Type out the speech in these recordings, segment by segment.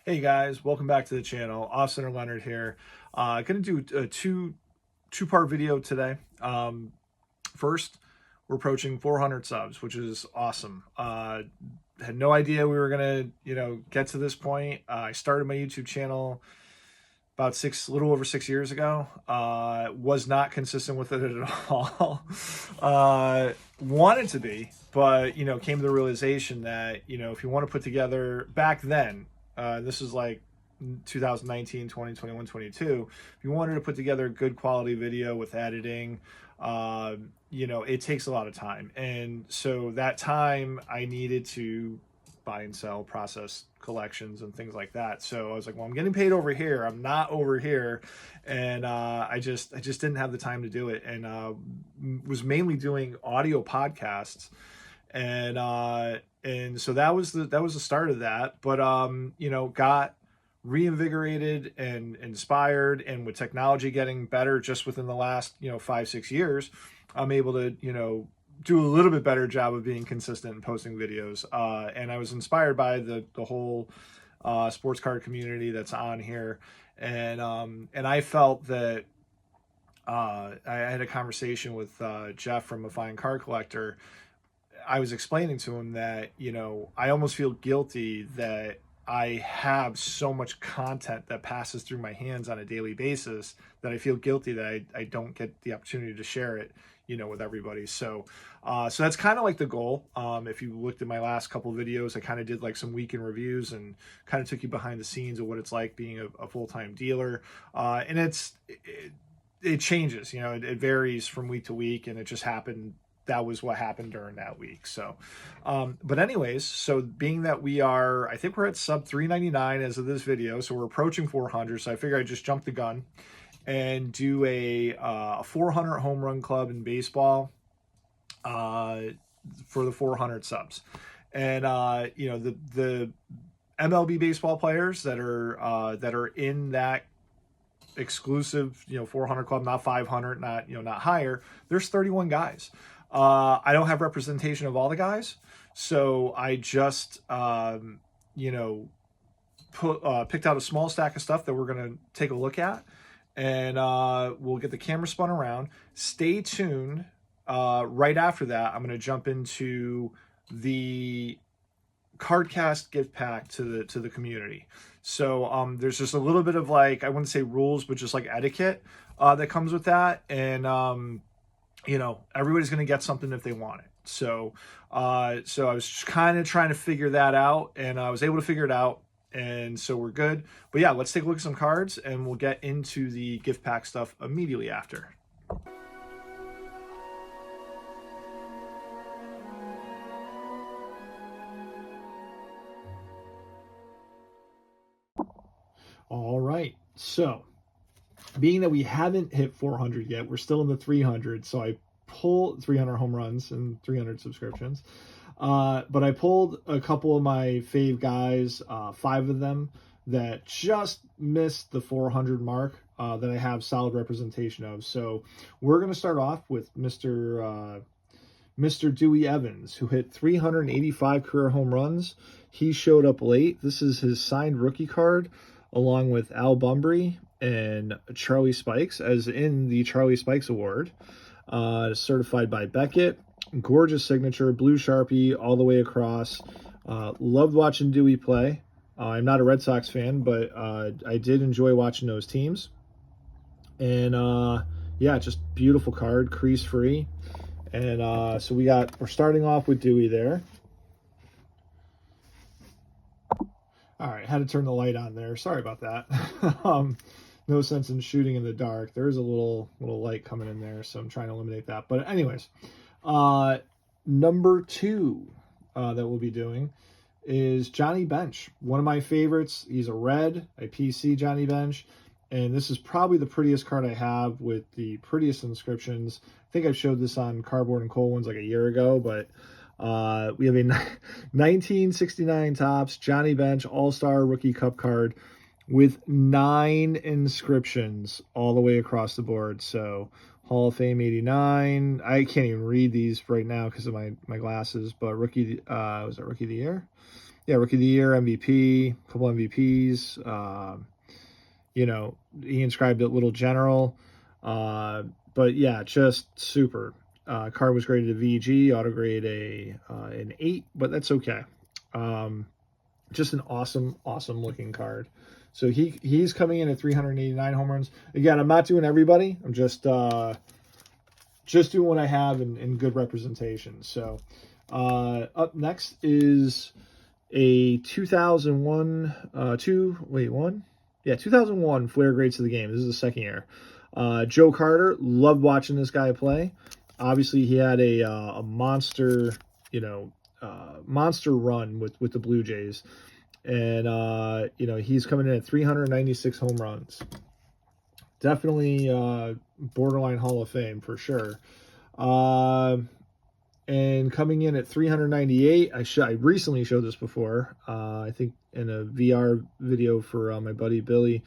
Hey guys, welcome back to the channel. Off Centered Leonard here. Gonna do a two-part video today. First, we're approaching 400 subs, which is awesome. Had no idea we were gonna, get to this point. I started my YouTube channel about little over 6 years ago. Was not consistent with it at all. Wanted to be, but came to the realization that if you want to put together back then, this is like 2019, 20, 21, 22. If you wanted to put together a good quality video with editing, it takes a lot of time, and so that time I needed to buy and sell, process collections and things like that. So I was like, well, I'm getting paid over here, I'm not over here. And I just didn't have the time to do it, and was mainly doing audio podcasts. And so that was the start of that. But got reinvigorated and inspired, and with technology getting better just within the last 5-6 years, I'm able to do a little bit better job of being consistent and posting videos. And I was inspired by the whole sports card community that's on here. And I felt that I had a conversation with Jeff from A Fine Card Collector. I was explaining to him that, I almost feel guilty that I have so much content that passes through my hands on a daily basis, that I feel guilty that I don't get the opportunity to share it, with everybody. So that's kind of like the goal. If you looked at my last couple of videos, I kind of did like some weekend reviews and kind of took you behind the scenes of what it's like being a full-time dealer. And it changes, it varies from week to week, and it just happened. That was what happened during that week. So, but anyways, so being that I think we're at sub 399 as of this video, so we're approaching 400. So I figure I'd just jump the gun and do a 400 home run club in baseball for the 400 subs. And the MLB baseball players that are in that exclusive 400 club, not 500, not higher, there's 31 guys. I don't have representation of all the guys, so I just picked out a small stack of stuff that we're going to take a look at, and we'll get the camera spun around. Stay tuned. Right after that, I'm going to jump into the Cardkast gift pack to the community. So there's just a little bit of, like, I wouldn't say rules, but just like etiquette that comes with that. And everybody's going to get something if they want it. So I was kind of trying to figure that out, and I was able to figure it out. And so we're good. But yeah, let's take a look at some cards, and we'll get into the gift pack stuff immediately after. All right, so being that we haven't hit 400 yet, we're still in the 300. So I pulled 300 home runs and 300 subscriptions. But I pulled a couple of my fave guys, 5 of them that just missed the 400 mark, that I have solid representation of. So we're going to start off with Mr. Dewey Evans, who hit 385 career home runs. He showed up late. This is his signed rookie card, along with Al Bumbry and Charlie Spikes, as in the Charlie Spikes Award, certified by Beckett. Gorgeous signature, blue Sharpie all the way across. Loved watching Dewey play. I'm not a Red Sox fan, but I did enjoy watching those teams. And yeah, just beautiful card, crease free. And so we're starting off with Dewey there. All right, had to turn the light on there. Sorry about that. No sense in shooting in the dark. There is a little light coming in there, so I'm trying to eliminate that. But anyways, number 2 that we'll be doing is Johnny Bench. One of my favorites. He's a red, a PC Johnny Bench. And this is probably the prettiest card I have, with the prettiest inscriptions. I think I've showed this on Cardboard and Coal ones like a year ago, but we have a 1969 Topps Johnny Bench All-Star Rookie Cup card with 9 inscriptions all the way across the board. So Hall of Fame 89. I can't even read these right now because of my glasses, but rookie, was it Rookie of the Year? yeah, Rookie of the Year, MVP, a couple MVPs. You know, he inscribed it Little General. But yeah, just super. Card was graded a VG, auto grade an 8, but that's okay. Just an awesome, awesome looking card. So he's coming in at 389 home runs. Again, I'm not doing everybody. I'm just doing what I have in good representation. So up next is a 2001, 2001 Flair Greats of the Game. This is the second year. Joe Carter, loved watching this guy play. Obviously, he had a monster, monster run with the Blue Jays. And, he's coming in at 396 home runs. Definitely borderline Hall of Fame for sure. And coming in at 398, I recently showed this before, I think in a VR video for my buddy Billy,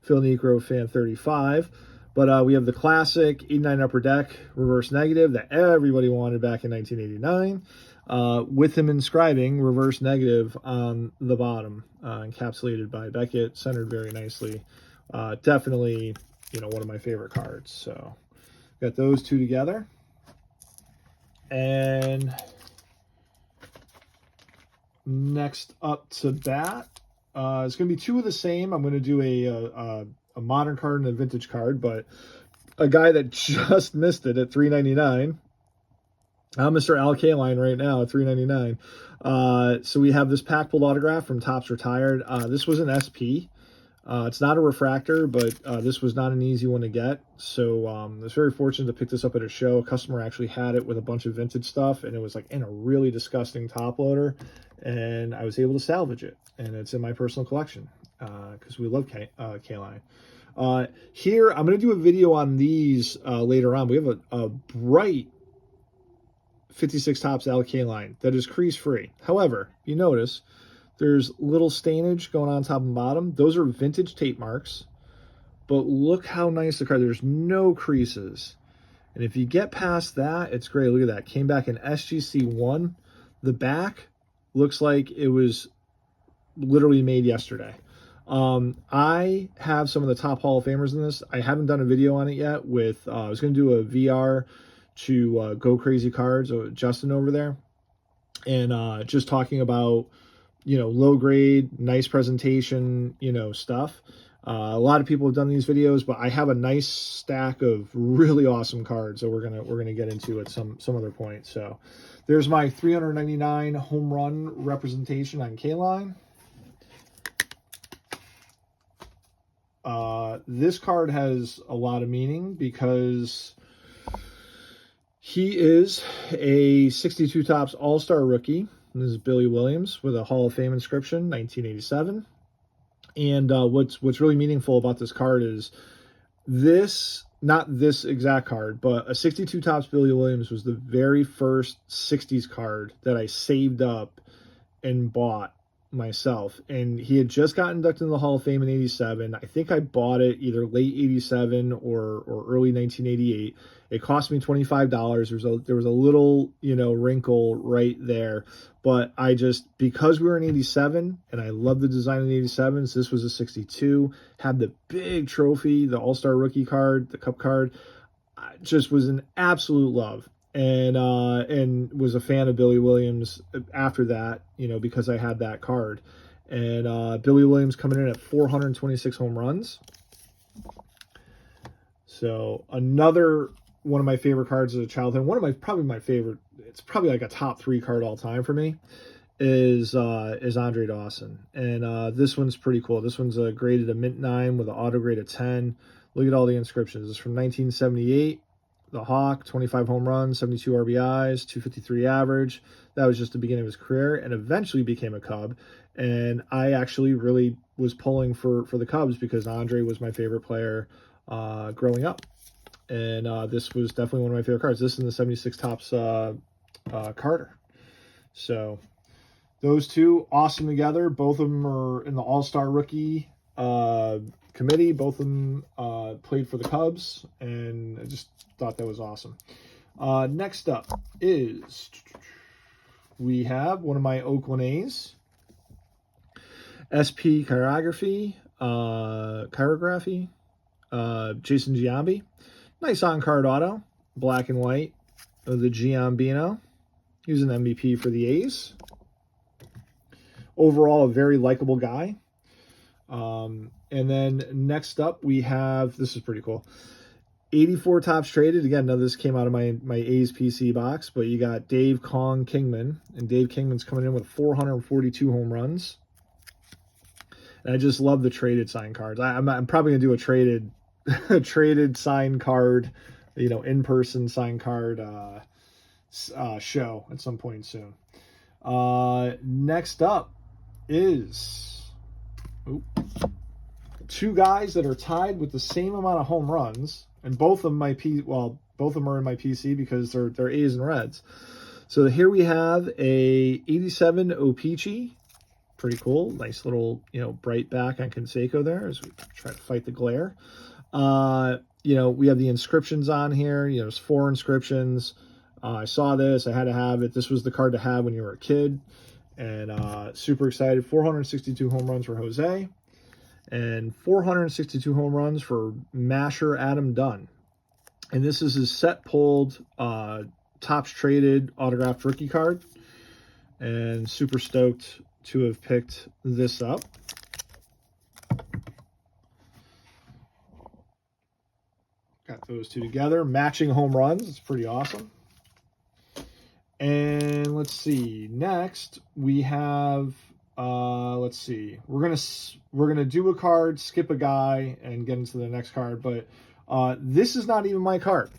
Phil Necro Fan 35. But we have the classic 89 Upper Deck reverse negative that everybody wanted back in 1989, with him inscribing reverse negative on the bottom, encapsulated by Beckett, centered very nicely. Definitely, one of my favorite cards. So got those two together. And next up to bat, it's going to be two of the same. I'm going to do a modern card and a vintage card, but a guy that just missed it at 399. I'm Mr. Al Kaline right now at 399. So we have this pack pulled autograph from Topps Retired. This was an SP. It's not a refractor, but this was not an easy one to get. So I was very fortunate to pick this up at a show. A customer actually had it with a bunch of vintage stuff, and it was like in a really disgusting top loader, and I was able to salvage it, and it's in my personal collection because we love K-Line. Here, I'm going to do a video on these later on. We have a bright 56 Topps Al K-Line that is crease-free. However, you notice there's little stainage going on top and bottom. Those are vintage tape marks. But look how nice the card. There's no creases. And if you get past that, it's great. Look at that. Came back in SGC1. The back looks like it was literally made yesterday. I have some of the top Hall of Famers in this. I haven't done a video on it yet with, I was going to do a VR to Go Crazy Cards, Justin over there. And just talking about, low grade, nice presentation, stuff. A lot of people have done these videos, but I have a nice stack of really awesome cards that we're gonna get into at some other point. So there's my 399 home run representation on K-Line. This card has a lot of meaning because he is a 62 Topps All-Star rookie. This is Billy Williams with a Hall of Fame inscription, 1987. And what's really meaningful about this card is this, not this exact card, but a 62 Topps Billy Williams was the very first 60s card that I saved up and bought myself. And he had just gotten inducted into the Hall of Fame in 87. I think I bought it either late 87 or early 1988. It cost me $25. There was a little, wrinkle right there. But because we were in 87, and I love the design in the 87s, this was a 62, had the big trophy, the All-Star rookie card, the cup card, just was an absolute love. And was a fan of Billy Williams after that, because I had that card. And Billy Williams coming in at 426 home runs. So another one of my favorite cards as a childhood, probably my favorite, it's probably like a top 3 card all time for me, is Andre Dawson. And this one's pretty cool. This one's graded a mint 9 with an auto grade of 10. Look at all the inscriptions. It's from 1978. The Hawk, 25 home runs, 72 RBIs, 253 average. That was just the beginning of his career, and eventually became a Cub. And I actually really was pulling for the Cubs because Andre was my favorite player growing up. And this was definitely one of my favorite cards. This is in the 76 Topps Carter. So those two, awesome together. Both of them are in the All-Star Rookie committee. Both of them played for the Cubs, and I just thought that was awesome. Next up is we have one of my Oakland A's, SP Chirography, Jason Giambi. Nice on-card auto, black and white of the Giambino. He was an MVP for the A's. Overall, a very likable guy. And then next up, we have, this is pretty cool, 84 Topps Traded. Again, now this came out of my A's PC box, but you got Dave Kong Kingman, and Dave Kingman's coming in with 442 home runs. And I just love the traded sign cards. I'm probably gonna do a traded a traded sign card, you know, in-person sign card show at some point soon. Next up is two guys that are tied with the same amount of home runs, and both of them both of them are in my PC because they're A's and Reds. So here we have a 87 O-Pee-Chee. Pretty cool. Nice little, you know, bright back on Canseco there as we try to fight the glare. You know, we have the inscriptions on here. You know, there's 4 inscriptions. I saw this. I had to have it. This was the card to have when you were a kid. And super excited. 462 home runs for Jose. And 462 home runs for Masher Adam Dunn. And this is his set pulled, Topps Traded autographed rookie card. And super stoked to have picked this up. Got those two together. Matching home runs. It's pretty awesome. And let's see. Next, we have, let's see. We're gonna do a card, skip a guy, and get into the next card. But this is not even my card.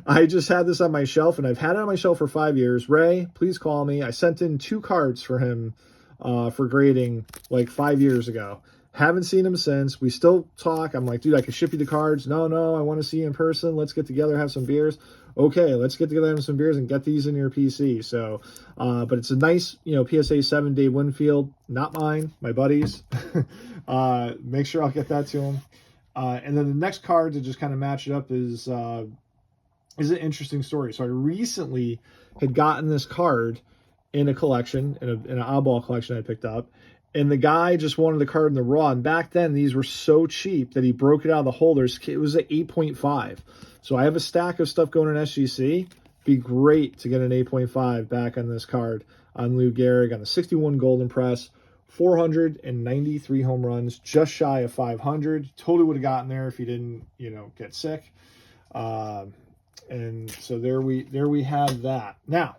I just had this on my shelf, and I've had it on my shelf for 5 years. Ray, please call me. I sent in 2 cards for him for grading like 5 years ago. Haven't seen him since. We still talk. I'm like, dude, I can ship you the cards. No, I want to see you in person. Let's get together, have some beers. Okay, let's get together, have some beers, and get these in your PC. So, but it's a nice, you know, PSA 7 Dave Winfield. Not mine, my buddy's. Make sure I'll get that to him. And then the next card to just kind of match it up is an interesting story. So I recently had gotten this card in a collection, in an oddball collection I picked up, and the guy just wanted the card in the raw. And back then, these were so cheap that he broke it out of the holders. It was at 8.5. So I have a stack of stuff going in SGC. Be great to get an 8.5 back on this card on Lou Gehrig on the 61 Golden Press. 493 home runs, just shy of 500. Totally would have gotten there if he didn't, you know, get sick. And so there we have that. Now,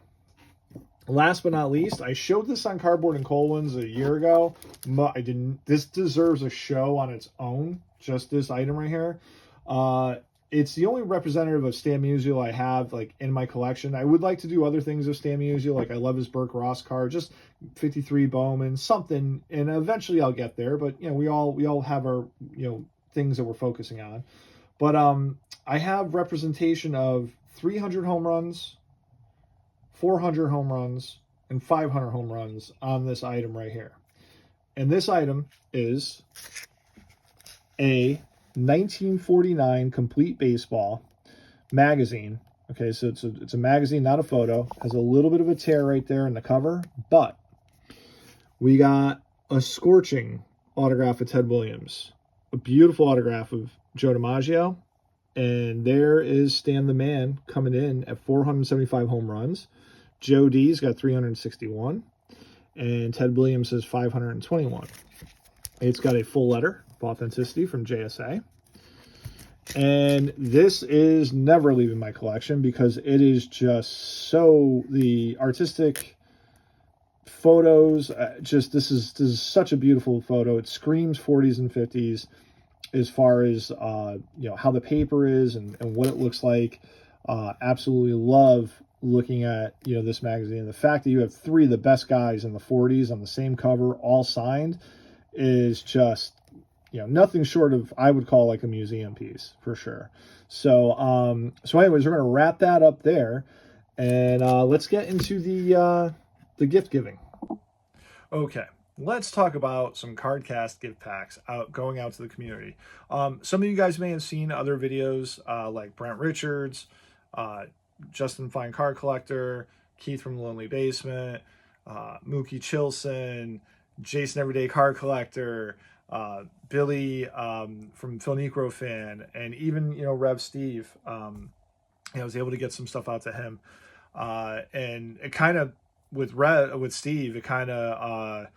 last but not least, I showed this on Cardboard and Colwyn's a year ago. I didn't. This deserves a show on its own. Just this item right here. It's the only representative of Stan Musial I have like in my collection. I would like to do other things of Stan Musial, like I love his Burke Ross card, just 53 Bowman, something, and eventually I'll get there. But you know, we all have our, you know, things that we're focusing on. But I have representation of 300 home runs, 400 home runs, and 500 home runs on this item right here. And this item is a 1949 Complete Baseball magazine. Okay, so it's a magazine, not a photo. Has a little bit of a tear right there in the cover, but we got a scorching autograph of Ted Williams, a beautiful autograph of Joe DiMaggio, and there is Stan the Man coming in at 475 home runs. Joe D's got 361, and Ted Williams has 521. It's got a full letter of authenticity from JSA. And this is never leaving my collection because it is just so, the artistic photos, this is such a beautiful photo. It screams 40s and 50s as far as you know, how the paper is and what it looks like. Absolutely love looking at, you know, this magazine. The fact that you have 3 of the best guys in the 40s on the same cover, all signed, is just, you know, nothing short of, I would call like a museum piece for sure. So anyways, we're going to wrap that up there, and let's get into the gift giving. Okay, let's talk about some Cardcast gift packs going out to the community. Some of you guys may have seen other videos like Brent Richards, Justin Fine Card Collector, Keith from the Lonely Basement, Mookie Chilson, Jason Everyday Card Collector, Billy from Phil Necro Fan, and even, you know, Rev Steve. I was able to get some stuff out to him. And it kind of, with Steve, it kind of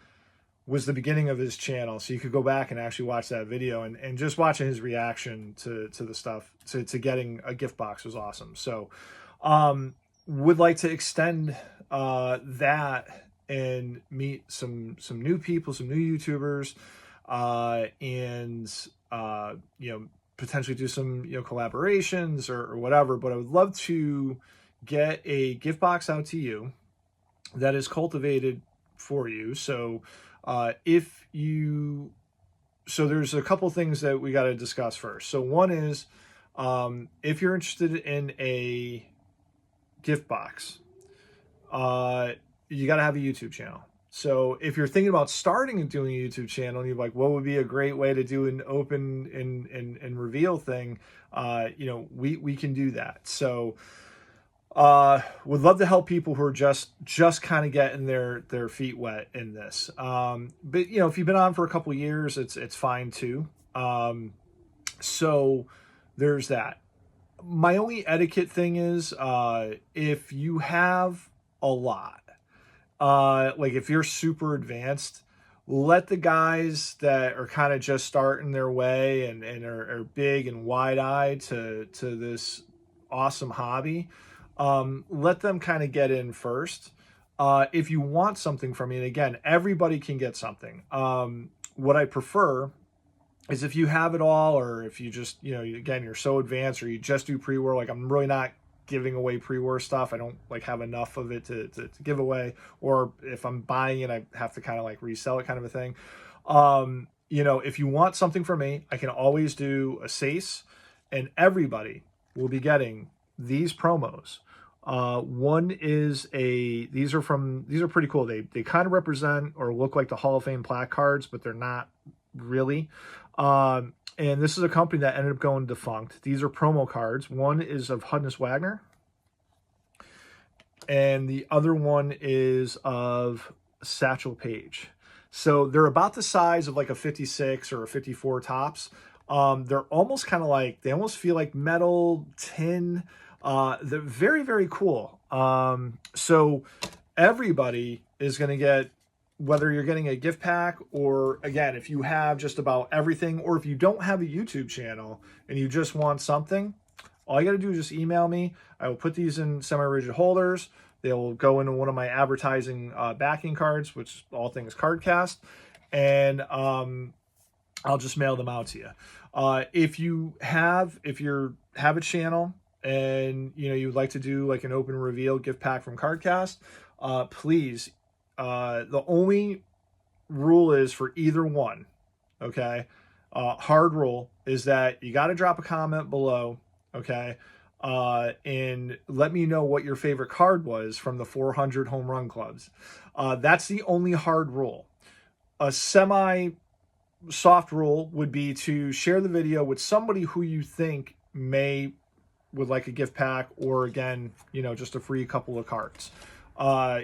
was the beginning of his channel. So you could go back and actually watch that video, and just watching his reaction to the stuff, to getting a gift box was awesome. So would like to extend that and meet some new people, some new YouTubers, and you know, potentially do some, you know, collaborations or whatever. But I would love to get a gift box out to you that is cultivated for you. So if you, so there's a couple things that we got to discuss first. So one is, if you're interested in a gift box, you got to have a YouTube channel. So if you're thinking about starting and doing a YouTube channel, and you're like, what would be a great way to do an open and reveal thing? You know, we can do that. So would love to help people who are just kind of getting their feet wet in this. But you know, if you've been on for a couple of years, it's fine too. So there's that. My only etiquette thing is, if you have a lot, like if you're super advanced, let the guys that are kind of just starting their way and are big and wide-eyed to this awesome hobby, let them kind of get in first. If you want something from me, and again, everybody can get something. What I prefer is if you have it all, or if you just, you know, again, you're so advanced, or you just do pre-war, like I'm really not giving away pre-war stuff. I don't like have enough of it to give away, or if I'm buying it, I have to kind of like resell it, kind of a thing. You know, if you want something from me, I can always do a SACE, and everybody will be getting these promos. One is these are pretty cool. They kind of represent or look like the Hall of Fame plaque cards, but they're not really. And this is a company that ended up going defunct. These are promo cards. One is of Hudness Wagner, and the other one is of Satchel Paige. So they're about the size of like a 56 or a 54 tops. They're almost kind of like, they almost feel like metal, tin. They're very, very cool. So everybody is going to get, whether you're getting a gift pack, or again, if you have just about everything, or if you don't have a YouTube channel and you just want something, all you got to do is just email me. I will put these in semi-rigid holders. They'll go into one of my advertising backing cards, which is all things Cardcast, and I'll just mail them out to you. If you have a channel and you know you'd like to do like an open reveal gift pack from Cardcast, please. The only rule is for either one, okay? Hard rule is that you got to drop a comment below, okay? And let me know what your favorite card was from the 400 home run clubs. That's the only hard rule. A semi-soft rule would be to share the video with somebody who you think would like a gift pack, or again, you know, just a free couple of cards.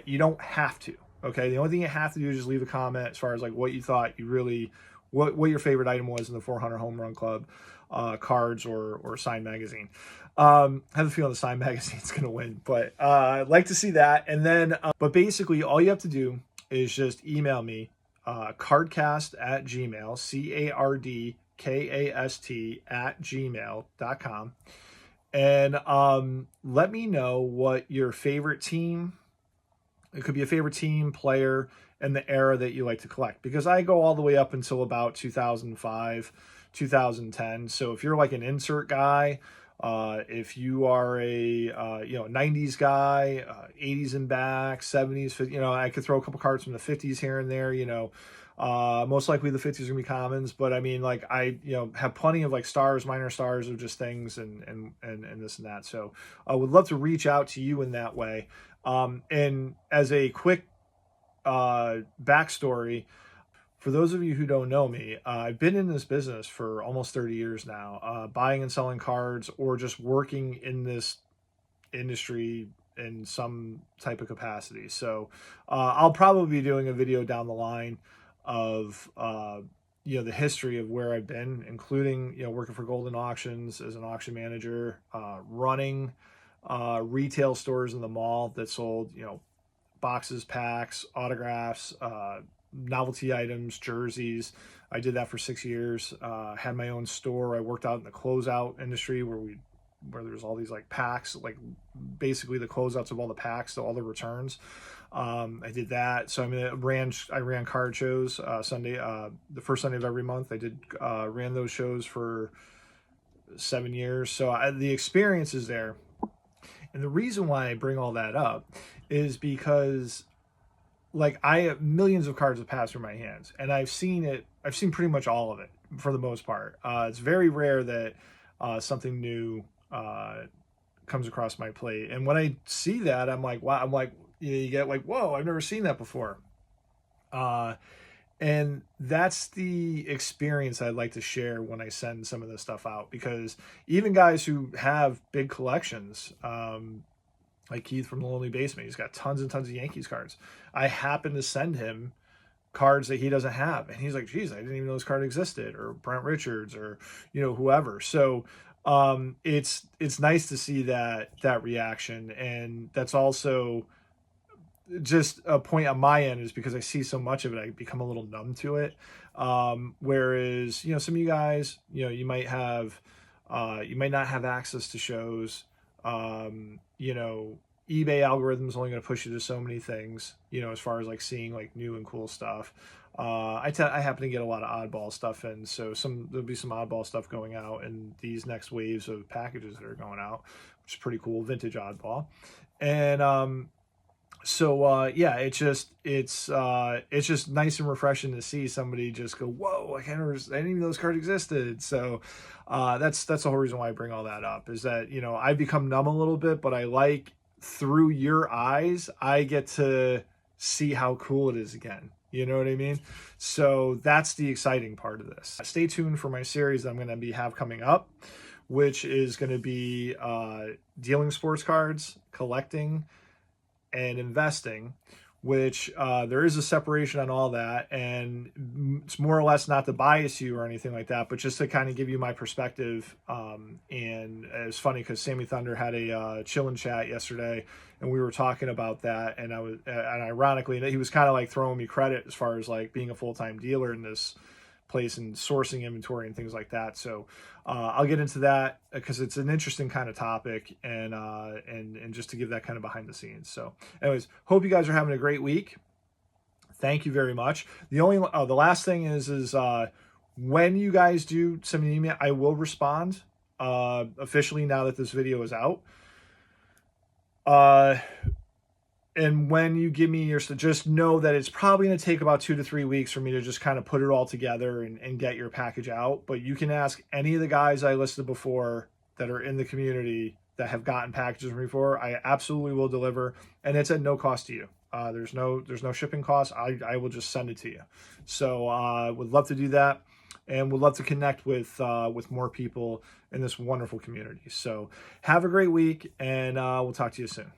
You don't have to. Okay, the only thing you have to do is just leave a comment as far as like what you thought what your favorite item was in the 400 Home Run Club cards or signed magazine. I have a feeling the signed magazine's going to win, but I'd like to see that. And then, but basically all you have to do is just email me, cardkast@gmail, cardkast@gmail.com. And let me know what your favorite team, it could be a favorite team, player, and the era that you like to collect. Because I go all the way up until about 2005, 2010. So if you're like an insert guy, if you are a 90s guy, 80s and back, 70s, you know, I could throw a couple cards from the 50s here and there, you know. Most likely the 50s are gonna be commons, but I mean, like I, you know, have plenty of like stars, minor stars, of just things and this and that. So I would love to reach out to you in that way. And as a quick backstory, for those of you who don't know me, I've been in this business for almost 30 years now, buying and selling cards, or just working in this industry in some type of capacity. So I'll probably be doing a video down the line of the history of where I've been, including working for Golden Auctions as an auction manager, running retail stores in the mall that sold boxes, packs, autographs, novelty items, jerseys. I did that for 6 years. Had my own store. I worked out in the closeout industry where there's all these like packs, like basically the closeouts of all the packs, so all the returns. I did that. So I ran card shows Sunday, the first Sunday of every month. I ran those shows for 7 years. So the experience is there. And the reason why I bring all that up is because like I have millions of cards that pass through my hands, and I've seen pretty much all of it for the most part. It's very rare that something new comes across my plate. And when I see that, I'm like, wow, you get like, whoa, I've never seen that before. And that's the experience I'd like to share when I send some of this stuff out, because even guys who have big collections, like Keith from the Lonely Basement, he's got tons and tons of Yankees cards. I happen to send him cards that he doesn't have, and he's like, geez, I didn't even know this card existed, or Brent Richards, or whoever. So it's nice to see that reaction. And that's also just a point on my end, is because I see so much of it, I become a little numb to it. Whereas, some of you guys, you might not have access to shows. eBay algorithm's only going to push you to so many things, as far as like seeing like new and cool stuff. I happen to get a lot of oddball stuff in, so there'll be some oddball stuff going out in these next waves of packages that are going out, which is pretty cool, vintage oddball. And yeah, it's just nice and refreshing to see somebody just go, whoa, I didn't even know this card existed. So that's the whole reason why I bring all that up, is that I've become numb a little bit, but I like, through your eyes, I get to see how cool it is again. You know what I mean? So that's the exciting part of this. Stay tuned for my series that I'm going to have coming up, which is going to be dealing sports cards, collecting, and investing, which there is a separation on all that. And it's more or less not to bias you or anything like that, but just to kind of give you my perspective. And it's funny because Sammy Thunder had a chill-in chat yesterday, and we were talking about that. And and ironically, he was kind of like throwing me credit as far as like being a full-time dealer in this place and sourcing inventory and things like that. So I'll get into that because it's an interesting kind of topic, and just to give that kind of behind the scenes. So anyways, hope you guys are having a great week. Thank you very much. The last thing is when you guys do send me an email, I will respond officially now that this video is out. And when you give me just know that it's probably going to take about 2 to 3 weeks for me to just kind of put it all together and get your package out. But you can ask any of the guys I listed before that are in the community that have gotten packages from me before. I absolutely will deliver, and it's at no cost to you. There's no shipping costs. I will just send it to you. So would love to do that, and would love to connect with more people in this wonderful community. So have a great week, and we'll talk to you soon.